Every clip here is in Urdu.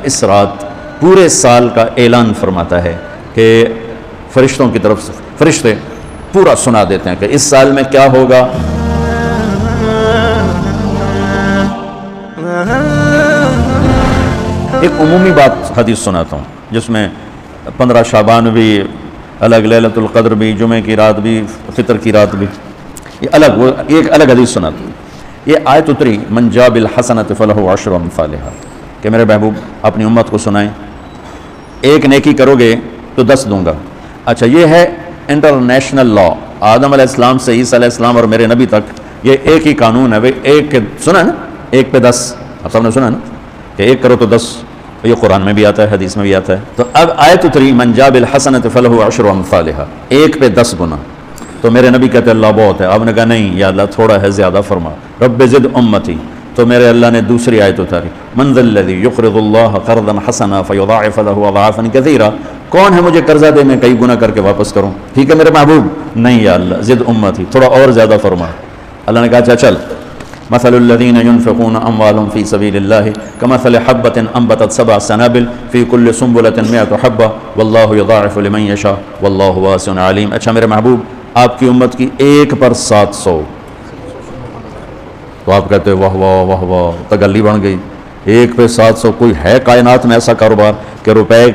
اس رات پورے سال کا اعلان فرماتا ہے کہ فرشتوں کی طرف سے فرشتے پورا سنا دیتے ہیں کہ اس سال میں کیا ہوگا. ایک عمومی بات حدیث سناتا ہوں جس میں 15 شعبان بھی الگ، لیلۃ القدر بھی، جمعے کی رات بھی، فطر کی رات بھی، یہ الگ، وہ ایک الگ حدیث سناتا ہوں. یہ آیت اتری من جاء بالحسنۃ فلہ عشر امثالھا کہ میرے محبوب اپنی امت کو سنائیں ایک نیکی کرو گے تو 10 دوں گا. اچھا یہ ہے انٹرنیشنل لا، آدم علیہ السلام سے عیسیٰ علیہ السلام اور میرے نبی تک یہ ایک ہی قانون ہے. ایک سنا نا، ایک پہ 10، آپ سب نے سنا نا کہ ایک کرو تو 10. یہ قرآن میں بھی آتا ہے، حدیث میں بھی آتا ہے. تو اب آیت اتری من جاء بالحسنۃ فلہ عشر امثالھا، ایک پہ 10 گنا. تو میرے نبی کہتے اللہ بہت ہے. آپ نے کہا نہیں یا اللہ تھوڑا ہے، زیادہ فرما. رب زد امتی. تو میرے اللہ نے دوسری آیت اتاری من ذا الذی یقرض اللہ قرضا حسنا فیضاعف له اضعافا کثیرا، کون ہے مجھے قرضہ دے میں کئی گنا کر کے واپس کروں. ٹھیک ہے میرے محبوب، نہیں یا اللہ زد امتی، تھوڑا اور زیادہ فرما. اللہ نے کہا اچھا چل مثل الذین ينفقون اموالهم فی سبیل اللہ کمثل حبۃ انبتت 7 سنابل فی کل سنبلۃ 100 حبۃ واللہ یضاعف لمن یشاء واللہ واسع علیم. اچھا میرے محبوب آپ کی امت کی ایک پر 700. تو آپ کہتے واہ واہ واہ واہ، تگلی بن گئی. ایک پہ 700، کوئی ہے کائنات میں ایسا کاروبار کہ روپے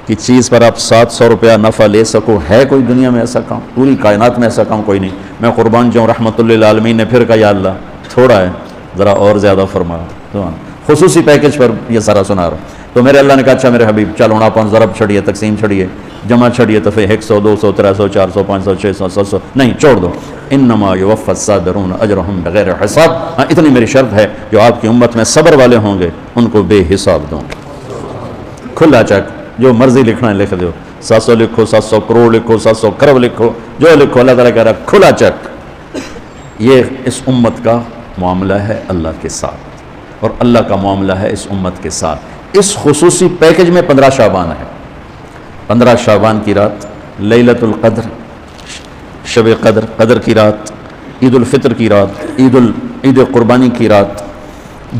کی چیز پر آپ 700 روپیہ نفع لے سکو؟ ہے کوئی دنیا میں ایسا کام؟ پوری کائنات میں ایسا کام کوئی نہیں. میں قربان جاؤں. رحمت للعالمین نے پھر کہا یا اللہ تھوڑا ہے، ذرا اور زیادہ فرما. خصوصی پیکج پر یہ سارا سنا رہا ہوں. تو میرے اللہ نے کہا اچھا میرے حبیب چل ہونا پن ضرب چھڑیے، تقسیم چھڑیے، جمع چھڑیے، تو پھر 100 200 300 400 500 600 700 نہیں چھوڑ دو. انما یوفی الصابرون اجرہم بغیر حساب. ہاں اتنی میری شرط ہے جو آپ کی امت میں صبر والے ہوں گے ان کو بے حساب دوں. کھلا چیک، جو مرضی لکھنا ہے لکھ دو. 700 لکھو، 700 کروڑ لکھو، 700 کروڑ لکھو، جو لکھو. اللہ تعالیٰ کہہ رہا ہے کھلا چیک. یہ اس امت کا معاملہ ہے اللہ کے ساتھ، اور اللہ کا معاملہ ہے اس امت کے ساتھ. اس خصوصی پیکج میں 15 شعبان ہے. 15 شعبان کی رات، لیلۃ القدر، شب قدر، قدر کی رات، عید الفطر کی رات، عید قربانی کی رات،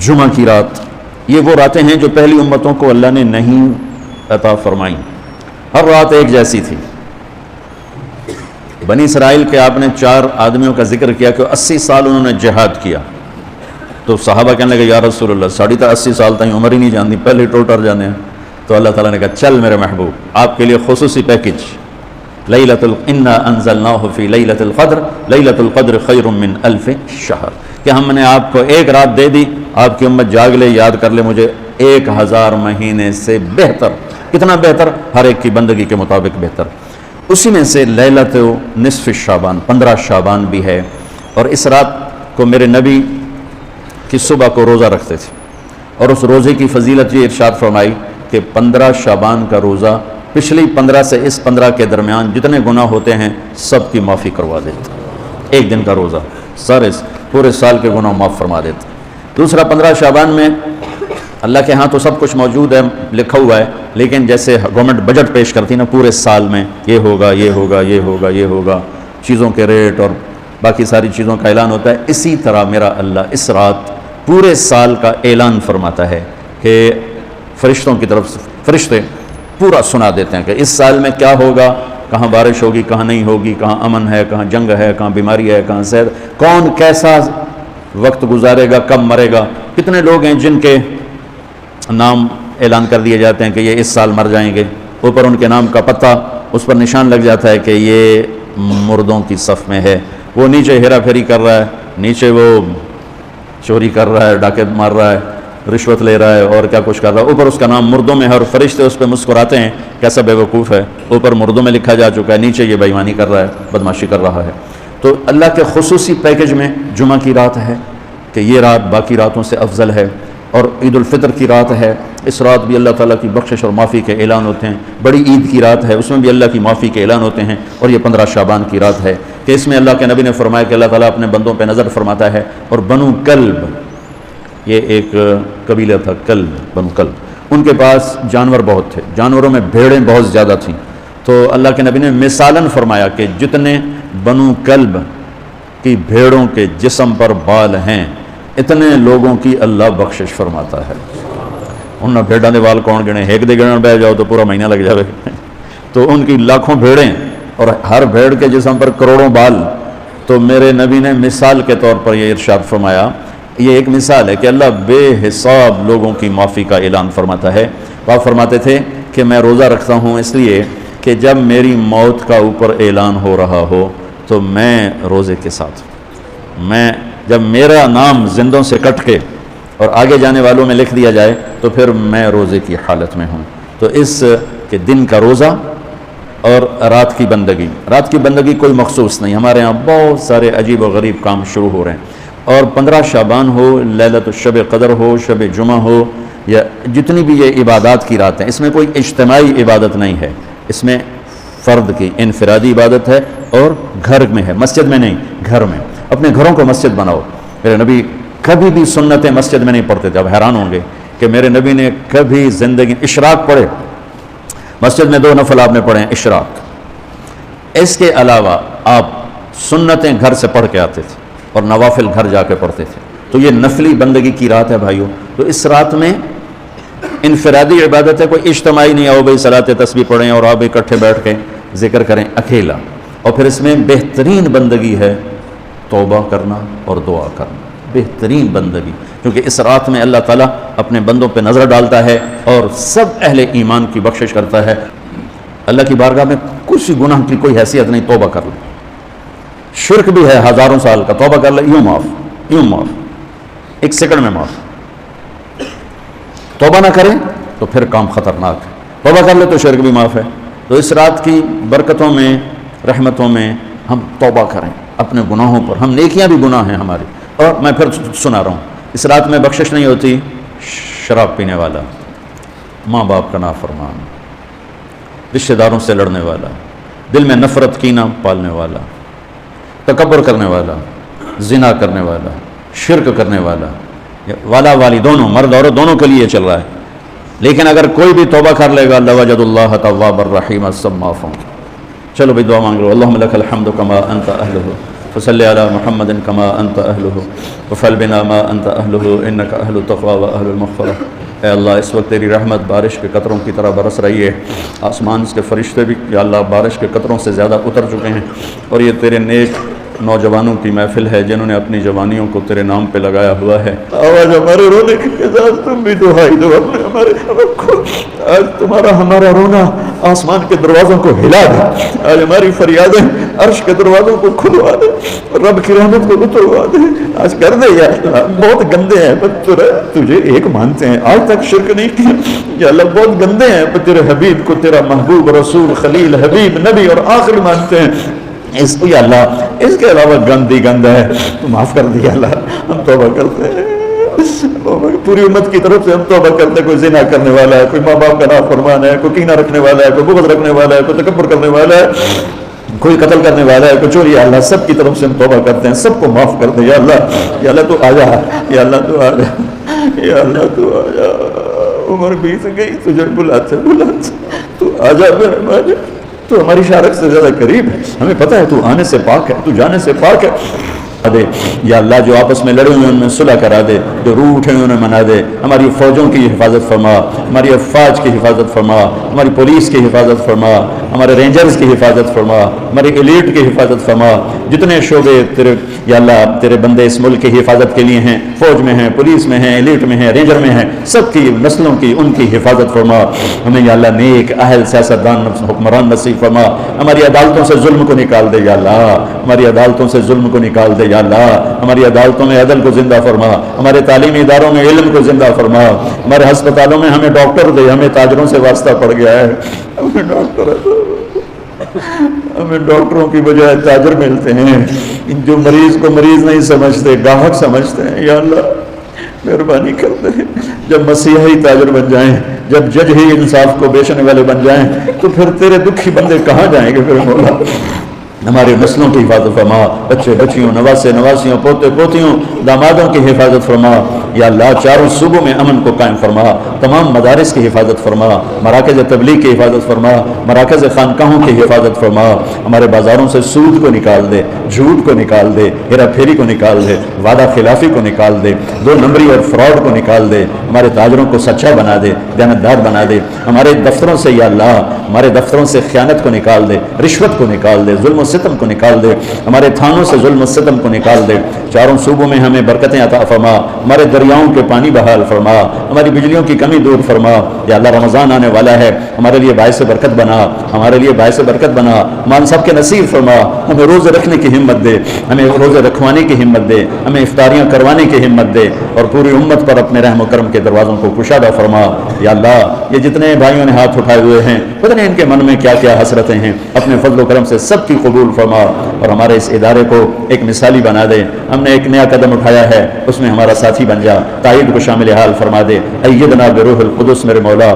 جمعہ کی رات. یہ وہ راتیں ہیں جو پہلی امتوں کو اللہ نے نہیں عطا فرمائیں. ہر رات ایک جیسی تھی. بنی اسرائیل کے آپ نے 4 آدمیوں کا ذکر کیا کہ 80 سال انہوں نے جہاد کیا. تو صحابہ کہنے لگے یا رسول اللہ ساڑھی تا 80 سال تک عمر ہی نہیں جانتی، پہلے ٹوٹر جانے ہیں. تو اللہ تعالیٰ نے کہا چل میرے محبوب آپ کے لیے خصوصی پیکج، انا انزلناہ فی لیلۃ القدر، لیلۃ القدر خیر من 1000 شہر، کہ ہم نے آپ کو ایک رات دے دی، آپ کی امت جاگ لے، یاد کر لے مجھے 1000 مہینے سے بہتر. کتنا بہتر؟ ہر ایک کی بندگی کے مطابق بہتر. اسی میں سے لیلۃ نصف شعبان، 15 شعبان بھی ہے. اور اس رات کو میرے نبی کی صبح کو روزہ رکھتے تھے، اور اس روزے کی فضیلت یہ ارشاد فرمائی کہ 15 شعبان کا روزہ پچھلی 15 سے اس 15 کے درمیان جتنے گناہ ہوتے ہیں سب کی معافی کروا دیتا. ایک دن کا روزہ سارے پورے سال کے گناہ معاف فرما دیتا. دوسرا 15 شعبان میں اللہ کے ہاں تو سب کچھ موجود ہے، لکھا ہوا ہے، لیکن جیسے گورنمنٹ بجٹ پیش کرتی نا پورے سال میں، یہ ہوگا یہ ہوگا یہ ہوگا یہ ہوگا، چیزوں کے ریٹ اور باقی ساری چیزوں کا اعلان ہوتا ہے. اسی طرح میرا اللہ اس رات پورے سال کا اعلان فرماتا ہے کہ فرشتوں کی طرف سے فرشتے پورا سنا دیتے ہیں کہ اس سال میں کیا ہوگا، کہاں بارش ہوگی، کہاں نہیں ہوگی، کہاں امن ہے، کہاں جنگ ہے، کہاں بیماری ہے، کہاں صحت، کون کیسا وقت گزارے گا، کب مرے گا. کتنے لوگ ہیں جن کے نام اعلان کر دیے جاتے ہیں کہ یہ اس سال مر جائیں گے، اوپر ان کے نام کا پتہ اس پر نشان لگ جاتا ہے کہ یہ مردوں کی صف میں ہے. وہ نیچے ہیرا پھیری کر رہا ہے، نیچے وہ چوری کر رہا ہے، ڈاکے مار رہا ہے، رشوت لے رہا ہے اور کیا کچھ کر رہا ہے، اوپر اس کا نام مردوں میں ہے، اور فرشتے اس پہ مسکراتے ہیں کیسا بے وقوف ہے، اوپر مردوں میں لکھا جا چکا ہے، نیچے یہ بے ایمانی کر رہا ہے، بدماشی کر رہا ہے. تو اللہ کے خصوصی پیکج میں جمعہ کی رات ہے کہ یہ رات باقی راتوں سے افضل ہے، اور عید الفطر کی رات ہے. اس رات بھی اللہ تعالیٰ کی بخشش اور معافی کے اعلان ہوتے ہیں. بڑی عید کی رات ہے، اس میں بھی اللہ کی معافی کے اعلان ہوتے ہیں. اور یہ 15 شعبان کی رات ہے کہ اس میں اللہ کے نبی نے فرمایا کہ اللہ تعالیٰ اپنے بندوں پہ نظر فرماتا ہے. اور بنو کلب، یہ ایک قبیلہ تھا کلب، بنو کلب، ان کے پاس جانور بہت تھے، جانوروں میں بھیڑیں بہت زیادہ تھیں. تو اللہ کے نبی نے مثالاً فرمایا کہ جتنے بنو کلب کی بھیڑوں کے جسم پر بال ہیں اتنے لوگوں کی اللہ بخشش فرماتا ہے. انہوں نے بھیڑاں دے وال کون گنے، ایک دے گنن بہ جاؤ تو پورا مہینہ لگ جاوے تو ان کی لاکھوں بھیڑیں اور ہر بھیڑ کے جسم پر کروڑوں بال. تو میرے نبی نے مثال کے طور پر یہ ارشاد فرمایا، یہ ایک مثال ہے کہ اللہ بے حساب لوگوں کی معافی کا اعلان فرماتا ہے. آپ فرماتے تھے کہ میں روزہ رکھتا ہوں اس لیے کہ جب میری موت کا اوپر اعلان ہو رہا ہو تو میں روزے کے ساتھ، میں جب میرا نام زندوں سے کٹ کے اور آگے جانے والوں میں لکھ دیا جائے تو پھر میں روزے کی حالت میں ہوں. تو اس کہ دن کا روزہ اور رات کی بندگی، رات کی بندگی کوئی مخصوص نہیں، ہمارے ہاں بہت سارے عجیب و غریب کام شروع ہو رہے ہیں. اور 15 شعبان ہو، لیلۃ الشب قدر ہو، شب جمعہ ہو، یا جتنی بھی یہ عبادات کی رات ہیں، اس میں کوئی اجتماعی عبادت نہیں ہے، اس میں فرد کی انفرادی عبادت ہے اور گھر میں ہے، مسجد میں نہیں، گھر میں. اپنے گھروں کو مسجد بناؤ. میرے نبی کبھی بھی سنتیں مسجد میں نہیں پڑھتے تھے. اب حیران ہوں گے کہ میرے نبی نے کبھی زندگی اشراق پڑھے، مسجد میں 2 نفل آپ نے پڑھے ہیں اشراق. اس کے علاوہ آپ سنتیں گھر سے پڑھ کے آتے تھے اور نوافل گھر جا کے پڑھتے تھے. تو یہ نفلی بندگی کی رات ہے بھائیو. تو اس رات میں انفرادی عبادت ہے، کوئی اجتماعی نہیں. آؤ بھائی صلاۃ تسبیح پڑھیں اور آپ اکٹھے بیٹھ کے ذکر کریں اکیلا. اور پھر اس میں بہترین بندگی ہے توبہ کرنا اور دعا کرنا، بہترین بندگی، کیونکہ اس رات میں اللہ تعالیٰ اپنے بندوں پہ نظر ڈالتا ہے اور سب اہل ایمان کی بخشش کرتا ہے. اللہ کی بارگاہ میں کچھ گناہ کی کوئی حیثیت نہیں. توبہ کر لیں، شرک بھی ہے ہزاروں سال کا، توبہ کر لیں یوں معاف، یوں معاف، 1 سیکنڈ میں معاف. توبہ نہ کریں تو پھر کام خطرناک ہے، توبہ کر لیں تو شرک بھی معاف ہے. تو اس رات کی برکتوں میں، رحمتوں میں ہم توبہ کریں اپنے گناہوں پر. ہم نیکیاں بھی گناہ ہیں ہماری. اور میں پھر سنا رہا ہوں، اس رات میں بخشش نہیں ہوتی شراب پینے والا، ماں باپ کا نافرمان، رشتہ داروں سے لڑنے والا، دل میں نفرت کینہ پالنے والا، تکبر کرنے والا، زنا کرنے والا، شرک کرنے والا والی دونوں، مرد عورت دونوں کے لیے چل رہا ہے. لیکن اگر کوئی بھی توبہ کر لے گا لوجد اللہ تواب الرحیم، سب معاف ہوں گے. چلو بھائی دعا مانگ لو. اللہم لک الحمد کما انت اہلہ فصلی علی محمد کما انت اہلہ وفعل بنا ما انت اہلہ انک اہل التقوی و اہل المغفرہ. اے اللہ اس وقت تیری رحمت بارش کے قطروں کی طرح برس رہی ہے. آسمان کے فرشتے بھی یا اللہ بارش کے قطروں سے زیادہ اتر چکے ہیں، اور یہ تیرے نیک نوجوانوں کی محفل ہے جنہوں نے اپنی جوانیوں کو تیرے نام پہ لگایا ہوا ہے. آواز ہمارے رونے کی آج تم بھی دعائی دو اپنے ہمارے کو. آج تمہارا ہمارا رونا آسمان کے دروازوں کو ہلا دے. آج ہماری فریادیں عرش کے دروازوں کو کھلوا دے، رب کی رحمت کو اتروا دے. آج کر دے یا اللہ. بہت گندے ہیں پر تجھے ایک مانتے ہیں، آج تک شرک نہیں کیا یا اللہ. بہت گندے ہیں پر تیرے حبیب کو تیرا محبوب رسول خلیل حبیب نبی اور آخر مانتے ہیں. اس کو یا اللہ اس کے علاوہ گند ہی گند ہے، تو معاف کر دیا اللہ. ہم توبہ کرتے ہیں پوری امت کی طرف سے، ہم توبہ کرتے ہیں. کوئی زنا کرنے والا ہے، کوئی ماں باپ کا نافرمان ہے، کوئی کینہ رکھنے والا ہے، کوئی بغض رکھنے والا ہے، کوئی تکبر کرنے والا ہے، کوئی قتل کرنے والا ہے، کوئی چوری. یا اللہ سب کی طرف سے ہم توبہ کرتے ہیں، سب کو معاف کر دے یا اللہ. یا اللہ تو آ جا، یا اللہ تو آ جا، یا اللہ تو آ جا. عمر بیت گئی، تجھے بلاتے تو آ جا میرے. تو ہماری شارک سے زیادہ قریب ہے، ہمیں پتہ ہے تو آنے سے پاک ہے، تو جانے سے پاک ہے. دے یا اللہ جو آپس میں لڑے ہوئے ان میں صلح کرا دے، جو روح اٹھے ہوئے انہیں منا دے. ہماری فوجوں کی حفاظت فرما، ہماری افواج کی حفاظت فرما، ہماری پولیس کی حفاظت فرما، ہمارے رینجرز کی حفاظت فرما، ہماری ایلیٹ کی حفاظت فرما. جتنے شعبے تیرے یا اللہ تیرے بندے اس ملک کی حفاظت کے لیے ہیں، فوج میں ہیں، پولیس میں ہیں، ایلیٹ میں ہیں، رینجر میں ہیں، سب کی نسلوں کی ان کی حفاظت فرما. ہمیں یا اللہ نیک اہل سیاستدان حکمران نصیب فرما. ہماری عدالتوں سے ظلم کو نکال دے یا اللہ، ہماری عدالتوں سے ظلم کو نکال دے یا اللہ. ہماری عدالتوں میں عدل کو زندہ فرما، ہمارے تعلیمی اداروں میں علم کو زندہ فرما. ہمارے ہسپتالوں میں ہمیں ڈاکٹر دے، ہمیں تاجروں سے واسطہ پڑ گیا ہے. ہمیں ڈاکٹروں کی بجائے تاجر ملتے ہیں جو مریض کو مریض نہیں سمجھتے، گاہک سمجھتے ہیں. یا اللہ مہربانی کر دے. جب مسیحی تاجر بن جائیں، جب جج ہی انصاف کو بیچنے والے بن جائیں، تو پھر تیرے دکھی بندے کہاں جائیں گے پھر مولا. ہماری نسلوں کی حفاظت فرما، بچے بچیوں، نواسے نواسیوں، پوتے پوتیوں، دامادوں کی حفاظت فرما یا اللہ، چاروں صوبوں میں امن کو قائم فرما، تمام مدارس کی حفاظت فرما، مراکز تبلیغ کی حفاظت فرما، مراکز خانقاہوں کی حفاظت فرما، ہمارے بازاروں سے سود کو نکال دے، جھوٹ کو نکال دے، ہیرا پھیری کو نکال دے، وعدہ خلافی کو نکال دے، دو نمبری اور فراڈ کو نکال دے، ہمارے تاجروں کو سچا بنا دے، دیانتدار بنا دے، ہمارے دفتروں سے یا اللہ، ہمارے دفتروں سے خیانت کو نکال دے، رشوت کو نکال دے، ظلم و ستم کو نکال دے، ہمارے تھانوں سے ظلم و ستم کو نکال دے، چاروں صوبوں میں ہمیں برکتیں عطا فرما، ہمارے دریاؤں کے پانی بحال فرما، ہماری بجلیوں کی کمی دور فرما یا اللہ، رمضان آنے والا ہے، ہمارے لیے باعث برکت بنا، ہمارے لیے باعث برکت بنا، مان سب کے نصیب فرما، ہمیں روزے رکھنے کی ہمت دے، ہمیں روزے رکھوانے کی ہمت دے، ہمیں افطاریاں کروانے کی ہمت دے، اور پوری امت پر اپنے رحم و کرم کے دروازوں کو کشادہ فرما یا اللہ۔ یہ جتنے بھائیوں نے ہاتھ اٹھائے ہوئے ہیں، پتہ نہیں ان کے من میں کیا کیا حسرتیں ہیں، اپنے فضل و کرم سے سب کی قبول فرما، اور ہمارے اس ادارے کو ایک مثالی بنا دے۔ ہم نے ایک نیا قدم اٹھایا ہے، اس میں ہمارا ساتھی بن جا، تائید کو شامل حال فرما دے۔ ایدنا بروح القدس میرے مولا۔